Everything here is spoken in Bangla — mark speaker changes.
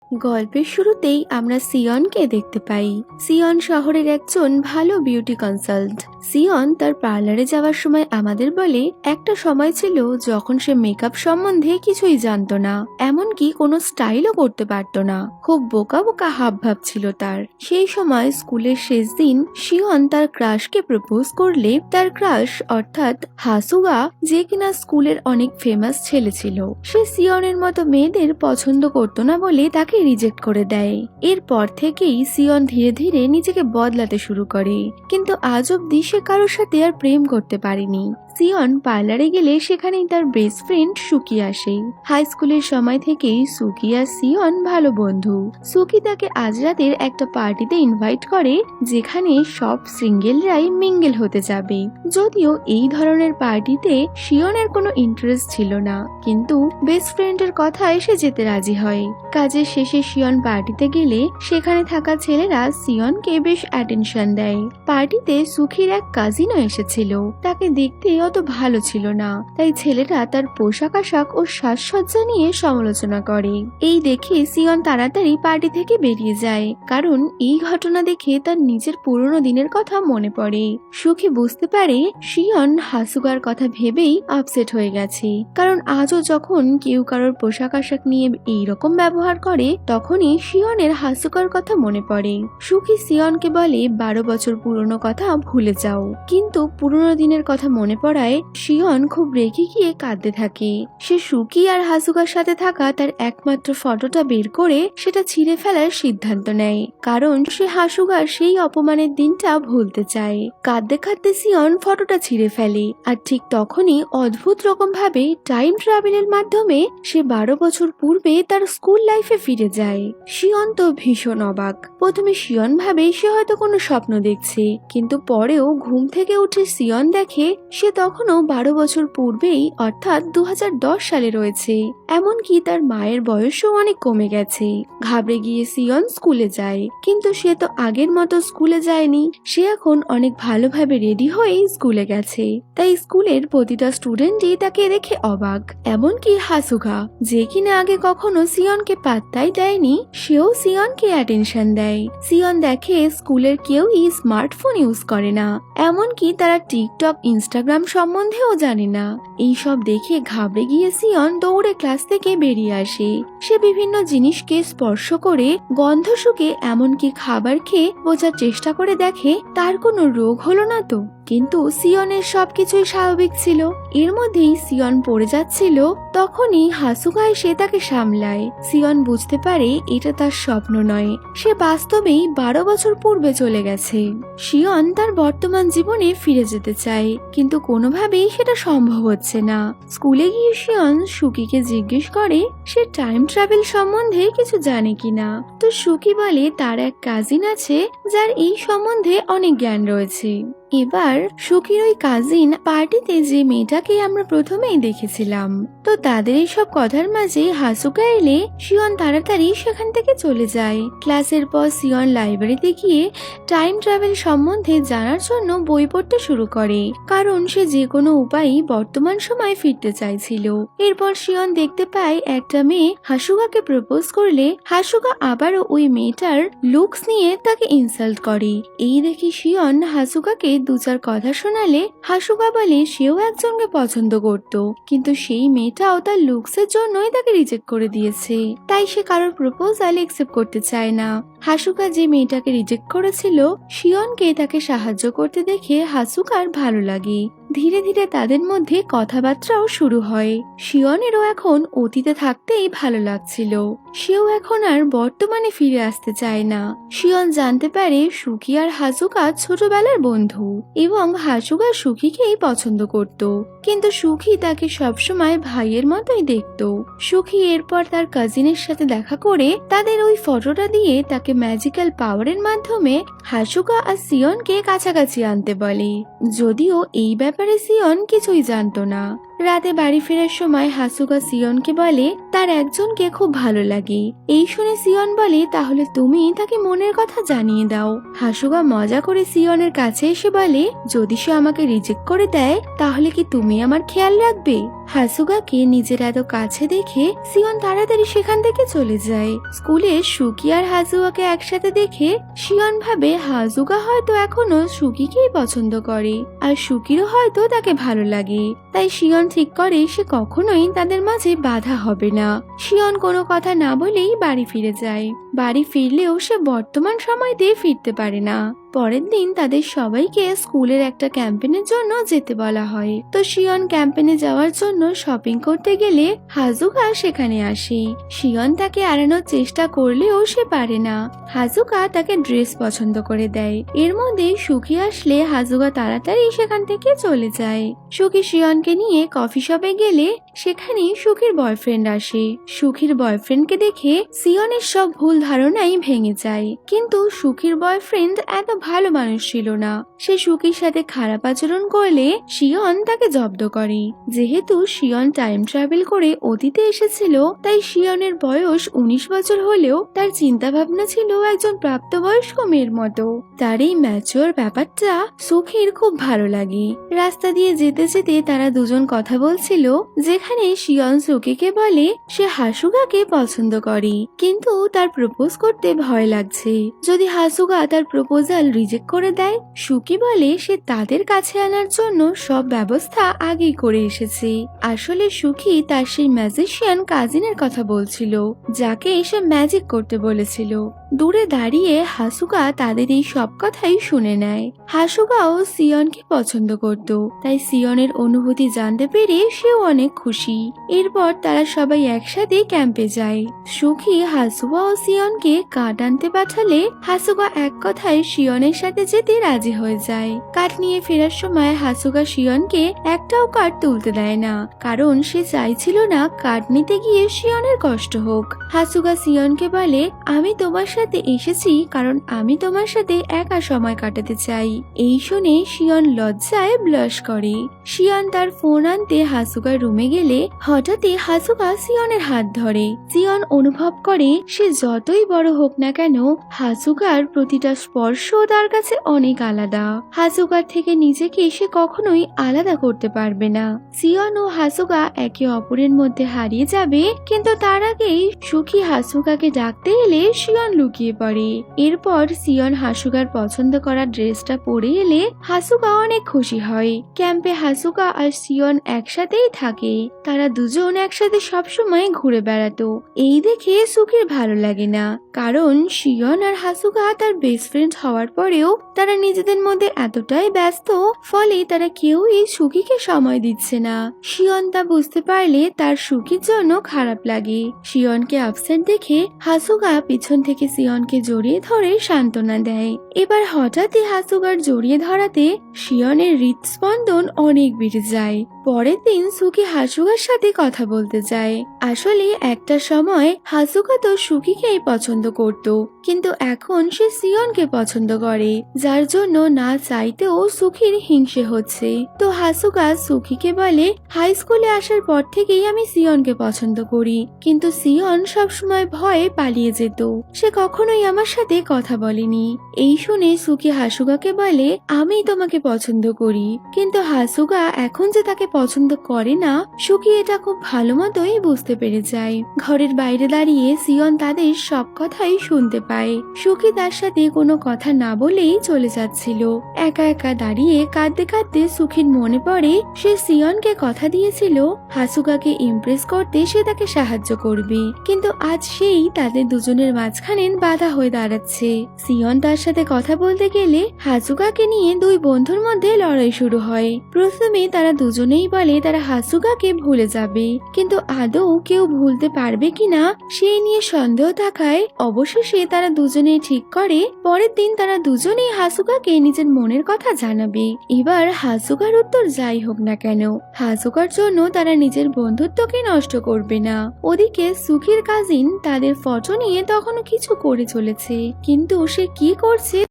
Speaker 1: গল্পের শুরুতেই আমরা সিয়নকে দেখতে পাই। সিয়ন শহরের একজন ভালো বিউটি কনসাল্ট। সিয়ন তার পার্লারে যাওয়ার সময় আমাদের বলে একটা সময় ছিল যখন সে মেকআপ সম্বন্ধে কিছুই জানতো না, এমনকি কোনো স্টাইলও করতে পারতো না। খুব বোকা বোকা হাবভাব ছিল তার। সেই সময় স্কুলের শেষ দিন সিয়ন তার ক্রাশকে প্রপোজ করলে তার ক্রাশ অর্থাৎ হাসুগা, যে কিনা স্কুলের অনেক ফেমাস ছেলে ছিল, সে সিয়নের মতো মেয়েদের পছন্দ করতো না বলে তাকে রিজেক্ট করে দেয়। এরপর থেকেই সিয়ন ধীরে ধীরে নিজেকে বদলাতে শুরু করে, কিন্তু আজ অব্দি সে কারোর সাথে আর প্রেম করতে পারেনি। সিয়ন পার্লারে গেলে সেখানেই তার বেস্ট ফ্রেন্ড সুকি আসে। হাই স্কুলের সময় থেকেই সুকি আর সিয়ন ভালো বন্ধু। সুকি তাকে আজ রাতের একটা পার্টিতে ইনভাইট করে, যেখানে সব সিঙ্গেলরাই মিঙ্গেল হতে যাবে। যদিও এই ধরনের পার্টিতে সিয়নের কোনো ইন্টারেস্ট ছিল না, কিন্তু বেস্ট ফ্রেন্ডের কথায় সে যেতে রাজি হয়। কাজের শেষে সিয়ন পার্টিতে গেলে সেখানে থাকা ছেলেরা সিয়নকে বেশ অ্যাটেনশন দেয়। পার্টিতে সুখির এক কাজিনও এসেছিল। তাকে দেখতে অত ভালো ছিল না, তাই ছেলেরা তার পোশাক আশাক ও সাজসজ্জা নিয়ে সমালোচনা করে। এই দেখে সিয়ন তাড়াতাড়ি পার্টি থেকে বেরিয়ে যায়, কারণ এই ঘটনা দেখে তার নিজের পুরনো দিনের কথা মনে পড়ে। সুখী বুঝতে পারে সিয়ন হাসুগার কথা ভেবেই আপসেট হয়ে গেছে, কারণ আজও যখন কেউ কারোর পোশাক আশাক নিয়ে এইরকম ব্যবহার করে তখনই সিয়নের হাসুগার কথা মনে পড়ে। সুখী সিয়নকে বলে 12 বছর পুরনো কথা ভুলে যাও, কিন্তু পুরনো দিনের কথা মনে পড়ায় সিয়ন খুব রেগে গিয়ে কাঁদতে থাকে। সে সুকি আর হাসুগার সাথে থাকা তার একমাত্র ফটোটা বের করে সেটা ছিঁড়ে ফেলার সিদ্ধান্ত নেয়, কারণ সে হাসুগার সেই অপমানের দিনটা ভুলতে চায়। কাঁদতে কাঁদতে সিয়ন ফটোটা ছিঁড়ে ফেলে, আর ঠিক তখনই অদ্ভুত রকম ভাবে টাইম ট্রাভেলের মাধ্যমে সে 12 বছর পূর্বে তার স্কুল লাইফে ফিরে যায়। সিয়ন তো ভীষণ অবাক। প্রথমে সিয়ন ভাবে সে হয়তো কোনো স্বপ্ন দেখছে, কিন্তু পরেও ঘুম থেকে উঠে সিয়ন দেখে সে তখনও 12 বছর পূর্বেই অর্থাৎ 2010 সালে রয়েছে। এমনকি তার মায়ের বয়সও অনেক কমে গেছে। ঘাবড়ে গিয়ে সিয়ন স্কুলে যায়, কিন্তু সে তো আগের মতো স্কুলে যায়নি। সে এখন অনেক ভালোভাবে রেডি হয়ে স্কুলে গেছে, তাই স্কুলের প্রতিটা স্টুডেন্টই তাকে দেখে অবাক। এমনকি হাসুগা, যে কিনা আগে কখনো সিয়নকে পাত্তাই দেয়নি, সেও সিয়নকে অ্যাটেনশন দেয়। সিয়ন দেখে স্কুলের কেউই স্মার্টফোন ইউজ করে না, এমনকি তারা টিকটক ইনস্টাগ্রাম সম্বন্ধেও জানে না। এইসব দেখে ঘাবড়ে গিয়ে সিয়ন দৌড়ে ক্লাস থেকে বেরিয়ে আসে। সে বিভিন্ন জিনিসকে স্পর্শ করে, গন্ধ শুকে, এমনকি খাবার খেয়ে বোঝার চেষ্টা করে দেখে তার কোনো রোগ হলো না তো। কিন্তু সিয়নের সবকিছুই স্বাভাবিক ছিল। এর মধ্যেই সিয়ন পড়ে যাচ্ছিল, তখনই হাসুগা এসে তাকে সামলায়। সিয়ন বুঝতে পারে এটা তার স্বপ্ন নয়, সে বাস্তবেই 12 বছর পূর্বে চলে গেছে। সিয়ন তার বর্তমান জীবনে ফিরে যেতে চায়, কিন্তু কোনোভাবেই সেটা সম্ভব হচ্ছে না। স্কুলে গিয়ে সিয়ন সুকিকে জিজ্ঞেস করে সে টাইম ট্রাভেল সম্বন্ধে কিছু জানে কিনা। তো সুকি বলে তার এক কাজিন আছে যার এই সম্বন্ধে অনেক জ্ঞান রয়েছে। এবার সুকির ওই কাজিন পার্টিতে যে মেয়েটাকে আমরা প্রথমেই দেখেছিলাম। তো তাদের এইসব কথার মাঝে হাসুকা এলে সিয়ন তাড়াতাড়ি সেখান থেকে চলে যায়। ক্লাসের পর সিয়ন লাইব্রেরিতে গিয়ে টাইম ট্রাভেল সম্বন্ধে জানার জন্য বই পড়তে শুরু করে, কারণ সে যে কোনো উপায়েই বর্তমান সময়ে ফিরতে চাইছিল। এরপর সিয়ন দেখতে পায় একটা মেয়ে হাসুগাকে প্রপোজ করলে হাসুগা আবারও ওই মেয়েটার লুকস নিয়ে তাকে ইনসাল্ট করে। এই দেখে সিয়ন হাসুগাকে 2-4 কথা শোনালে হাসুগা বলে সেও একজনকে পছন্দ করত, কিন্তু সেই মেয়েটাও তার লুকসের জন্যই তাকে রিজেক্ট করে দিয়েছে, তাই সে কারোর প্রপোজাল একসেপ্ট করতে চায় না। হাসুগা যে মেয়েটাকে রিজেক্ট করেছিল সিয়নকে তাকে সাহায্য করতে দেখে হাসুগার ভালো লাগে। ধীরে ধীরে তাদের মধ্যে কথাবার্তাও শুরু হয়। সিয়নেরও এখন অতীতে থাকতেই ভালো লাগছিল, সেও এখন আর বর্তমানে ফিরে আসতে চায় না। সিয়ন জানতে পারে সুকি আর হাসুগা ছোটবেলার বন্ধু, এবং হাসুগা সুকিকেই পছন্দ করত, কিন্তু সুকি তাকে সবসময় ভাইয়ের মতোই দেখত। সুকি এরপর তার কাজিনের সাথে দেখা করে তাদের ওই ফটোটা দিয়ে তাকে ম্যাজিক্যাল পাওয়ারের মাধ্যমে হাসুগা আর সিয়নকে কাছাকাছি আনতে বলে, যদিও এই ব্যাপারে সিয়ন কিছুই জানতো না। রাতে বাড়ি ফেরার সময় হাসুগা সিয়নকে বলে তার একজনকে খুব ভালো লাগে। এই শুনে সিয়ন বলে তাহলে তুমি তাকে মনের কথা জানিয়ে দাও। হাসুগা মজা করে সিয়নের কাছে এসে বলে যদি সে আমাকে রিজেক্ট করে দেয় তাহলে কি তুমি আমার খেয়াল রাখবে? হাসুগাকে নিজের এত কাছে দেখে সিয়ন তাড়াতাড়ি সেখান থেকে চলে যায়। স্কুলে সুকি আর হাসুগাকে একসাথে দেখে সিয়ন ভাবে হাসুগা হয়তো এখনো সুকিকেই পছন্দ করে আর সুকিরও হয়তো তাকে ভালো লাগে। তাই সিয়ন ঠিক করে সে কখনোই তাদের মাঝে বাধা হবে না। সিয়ন কোনো কথা না বলেই বাড়ি ফিরে যায়। বাড়ি ফিরলেও সে বর্তমান সময়তে ফিরতে পারে না। পরের দিন তাদের সবাইকে স্কুলের একটা ক্যাম্পেনের জন্য যেতে বলা হয়। তো সিয়ন ক্যাম্পেনে যাওয়ার জন্য শপিং করতে গেলে হাজুকা সেখানে আসে। সিয়ন তাকে এড়ানোর চেষ্টা করলেও সে পারে না। হাজুকা তাকে ড্রেস পছন্দ করে দেয়। এর মধ্যে সুকি আসলে হাজুকা তাড়াতাড়ি সেখান থেকে চলে যায়। সুকি সিয়নকে নিয়ে কফি শপে গেলে সেখানে সুকির বয়ফ্রেন্ড আসে। সুকির বয়ফ্রেন্ডকে দেখে সিয়নের সব ভুল ধারণাই ভেঙে যায়। কিন্তু সুকির বয়ফ্রেন্ড এত ভালো মানুষ ছিল না। সে সুকির সাথে খারাপ আচরণ করলে সিয়ন তাকে জব্দ করে। যেহেতু সিয়ন টাইম ট্রাভেল করে অতীতে এসেছিল, তাই সিয়নের বয়স 19 বছর হলেও তার চিন্তা ভাবনা ছিল একজন প্রাপ্তবয়স্ক মেয়ের মতো। তার এই ম্যাচিওর ব্যাপারটা সুখির খুব ভালো লাগে। রাস্তা দিয়ে যেতে যেতে তারা দুজন কথা বলছিল, যেখানে সিয়ন সুকিকে বলে সে হাসুগাকে পছন্দ করে, কিন্তু তার প্রপোজ করতে ভয় লাগছে। যদি হাসুগা তার প্রপোজাল রিজেক্ট করে দেয়, সুকি বলে সে তাদের কাছে আনার জন্য সব ব্যবস্থা আগেই করে এসেছে। আসলে সুকি তার সেই ম্যাজিশিয়ান কাজিনের কথা বলছিল, যাকে এসে ম্যাজিক করতে বলেছিল। দূরে দাঁড়িয়ে হাসুগা তাদের এই সব কথাই শুনে নেয়। হাসুগাও সিয়নকে পছন্দ করত, তাই সিয়নের অনুভূতি জানতে পেরে সেও অনেক খুশি। এরপর তারা সবাই একসাথে ক্যাম্পে যায়। সুখী হাসুগা ও সিয়নকে কাঠ আনতে পাঠালে হাসুগা এক কথায় সিয়নের সাথে যেতে রাজি হয়ে যায়। কাঠ নিয়ে ফেরার সময় হাসুগা সিয়নকে একটাও কাঠ তুলতে দেয় না, কারণ সে চাইছিল না কাঠ নিতে গিয়ে সিয়নের কষ্ট হোক। হাসুগা সিয়নকে বলে, আমি তোমার সাথে এসেছি কারণ আমি তোমার সাথে একা সময় কাটাতে চাই। এই শুনে সিয়ন লজ্জায় ব্লাশ করে। সিয়ন তার ফোন আনতে হাসুগার রুমে গেলে হঠাৎই হাসুগা সিয়নের হাত ধরে। সিয়ন অনুভব করে সে যতই বড় হোক না কেন, হাসুগার প্রতিটা স্পর্শ তার কাছে অনেক আলাদা। হাসুগার থেকে নিজেকে সে কখনোই আলাদা করতে পারবে না। সিয়ন ও হাসুগা একে অপরের মধ্যে হারিয়ে যাবে, কিন্তু তার আগেই সুখী হাসুগাকে ডাকতে এলে সিয়ন লুকিয়ে পড়ে। এরপর সিয়ন হাসুগার পছন্দ করা ড্রেসটা পরে এলে হাসুগা অনেক খুশি হয়। ক্যাম্পে হাসুগা আর সিয়ন একসাথেই থাকে। তারা দুজন একসাথে সবসময় ঘুরে বেড়াতো। এই দেখে সুখীর ভালো লাগে না, কারণ সিয়ন আর হাসুগা তার বেস্ট ফ্রেন্ড হওয়ার পরেও তারা নিজেদের মধ্যে এতটাই ব্যস্ত, ফলে তারা কেউই সুখীকে সময় দিচ্ছে না। সিয়ন তা বুঝতে পারলে তার সুখীর জন্য খারাপ লাগে। সিয়নকে আপসেট দেখে হাসুগা পিছন থেকে সিয়নকে জড়িয়ে ধরে সান্ত্বনা দেয়। এবার হঠাৎই হাসুগার জড়িয়ে ধরাতে সিয়নের হৃদস্পন্দন অনেক বেড়ে যায়। পরের দিন সুকি হাসুগার সাথে কথা বলতে যায়। আসলে একটা সময় হাসুগা তো সুকিকেই পছন্দ করত, কিন্তু এখন সে সিয়নকে পছন্দ করে, যার জন্য না চাইতেও সুখির হিংসে হচ্ছে। তো হাসুগা সুকিকে বলে, হাই স্কুলে আসার পর থেকেই আমি সিয়নকে পছন্দ করি, কিন্তু সিয়ন সবসময় ভয়ে পালিয়ে যেত। সে কখনোই আমার সাথে কথা বলেনি। এই শুনে সুকি হাসুগাকে বলে, আমি তোমাকে পছন্দ করি, কিন্তু হাসুগা এখন যে তাকে পছন্দ করে না, সুকি এটা খুব ভালো মতোই বুঝতে পেরে যায়। ঘরের বাইরে দাঁড়িয়ে সিয়ন তাদের সব কথাই শুনতে পায়। সুকি তার সাথে কোনো কথা না বলেই চলে যাচ্ছিল। একা একা দাঁড়িয়ে কাঁদতে কাঁদতে সুখির মনে পড়ে সে সিয়নকে কথা দিয়েছিল হাসুগাকে ইমপ্রেস করতে সে তাকে সাহায্য করবে, কিন্তু আজ সেই তাদের দুজনের মাঝখানে বাধা হয়ে দাঁড়াচ্ছে। সিয়ন তার সাথে কথা বলতে গেলে হাসুগাকে নিয়ে দুই বন্ধুর মধ্যে লড়াই শুরু হয়। প্রথমে তারা দুজনেই বলে তারা হাসুগাকে ভুলে যাবে, কিন্তু আদৌ কেউ ভুলতে পারবে কিনা সেই নিয়ে সন্দেহ থাকায় অবশেষে তারা দুজনেই ঠিক করে পরের দিন তারা দুজনেই হাসুগাকে নিজের মনের কথা জানাবে। এবার হাসুগার উত্তর যাই হোক না কেন, হাসুগার জন্য তারা নিজের বন্ধুত্বকে নষ্ট করবে না। ওদিকে সুখির কাজিন তাদের ফটো নিয়ে তখনও কিছু করে চলেছে, কিন্তু সে কি করছে